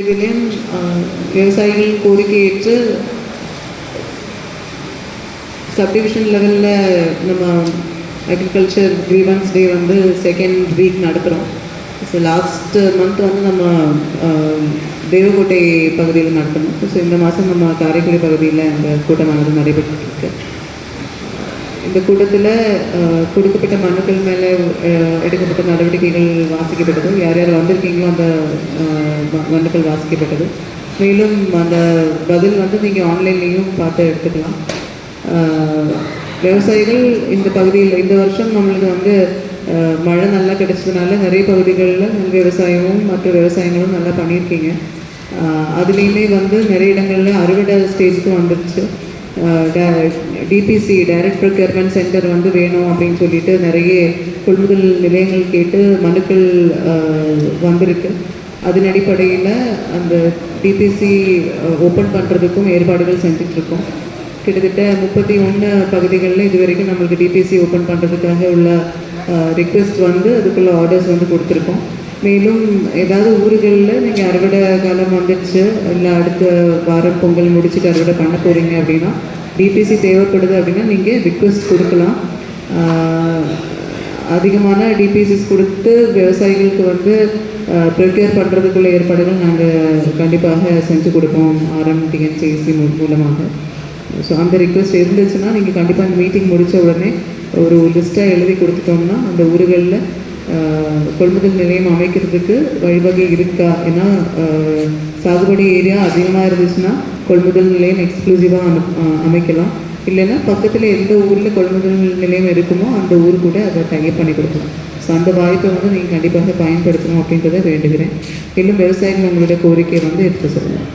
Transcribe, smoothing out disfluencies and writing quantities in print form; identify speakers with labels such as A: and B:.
A: இதிலும் விவசாயிகள் கோரிக்கை ஏற்று சப்டிவிஷன் லெவலில் நம்ம அக்ரிகல்ச்சர் கிரீவன்ஸ் டே வந்து செகண்ட் வீக் நடத்துகிறோம். ஸோ லாஸ்ட் மந்த் வந்து நம்ம தேவக்கோட்டை பகுதியில் நடத்தணும். ஸோ இந்த மாதம் நம்ம காரைக்குடி பகுதியில் அந்த கூட்டமானது நடைபெற்றிருக்கு. இந்த கூட்டத்தில் கொடுக்கப்பட்ட மனுக்கள் மேலே எடுக்கப்பட்ட நடவடிக்கைகள் வாசிக்கப்பட்டது. யார் யார் வந்திருக்கீங்களோ அந்த மனுக்கள் வாசிக்கப்பட்டது. மேலும் அந்த பதில் வந்து நீங்கள் ஆன்லைன்லேயும் பார்த்து எடுத்துக்கலாம். விவசாயிகள் இந்த பகுதியில் இந்த வருஷம் நம்மளுக்கு வந்து மழை நல்லா கிடைச்சதுனால நிறைய பகுதிகளில் நெல் விவசாயமும் மற்ற விவசாயங்களும் நல்லா பண்ணியிருக்கீங்க. அதுலேயுமே வந்து நிறைய இடங்களில் அறுவடை ஸ்டேஜுக்கு வந்துடுச்சு. டிபிசி டைரக்ட் ப்ரொக்யூர்மெண்ட் சென்டர் வந்து வேணும் அப்படின்னு சொல்லிட்டு நிறைய கொள்முதல் நிலையங்கள் கேட்டு மனுக்கள் வந்திருக்கு. அதன் அடிப்படையில் அந்த டிபிசி ஓப்பன் பண்ணுறதுக்கும் ஏற்பாடுகள் செஞ்சிட்ருக்கோம். கிட்டத்தட்ட 31 பகுதிகளில் இது வரைக்கும் நம்மளுக்கு டிபிசி ஓப்பன் பண்ணுறதுக்காக உள்ள ரிக்வெஸ்ட் வந்து அதுக்குள்ள ஆர்டர்ஸ் வந்து கொடுத்துருக்கோம். மேலும் ஏதாவது ஊர்களில் நீங்கள் அறுவடை காலம் வந்துடுச்சு, இல்லை அடுத்த வாரம் பொங்கல் முடிச்சுட்டு அறுவடை பண்ண போகிறீங்க அப்படின்னா டிபிசி தேவைப்படுது அப்படின்னா நீங்கள் ரிக்வெஸ்ட் கொடுக்கலாம். அதிகமான டிபிசிஸ் கொடுத்து விவசாயிகளுக்கு வந்து ப்ரிப்பேர் பண்ணுறதுக்குள்ள ஏற்பாடுகள் நாங்கள் கண்டிப்பாக செஞ்சு கொடுப்போம் RMTNCC மூலமாக. ஸோ அந்த ரிக்வெஸ்ட் இருந்துச்சுன்னா நீங்கள் கண்டிப்பாக அந்த மீட்டிங் முடித்த உடனே ஒரு லிஸ்ட்டாக எழுதி கொடுத்துட்டோம்னா அந்த ஊர்களில் கொள்முதல் நிலையம் அமைக்கிறதுக்கு வழிவகை இருக்கா. ஏன்னா சாகுபடி ஏரியா அதிகமாக இருந்துச்சுன்னா கொள்முதல் நிலையம் எக்ஸ்க்ளூசிவாக அமைக்கலாம். இல்லைன்னா பக்கத்தில் எந்த ஊரில் கொள்முதல் நிலையம் இருக்குமோ அந்த ஊர் கூட அதை டைப் பண்ணி கொடுக்கலாம். ஸோ அந்த வாய்ப்பை வந்து நீங்கள் கண்டிப்பாக பயன்படுத்தணும் அப்படின்றத வேண்டுகிறேன். இன்னும் விவசாயிகள் உங்களுடைய கோரிக்கையை வந்து எடுத்து சொல்லலாம்.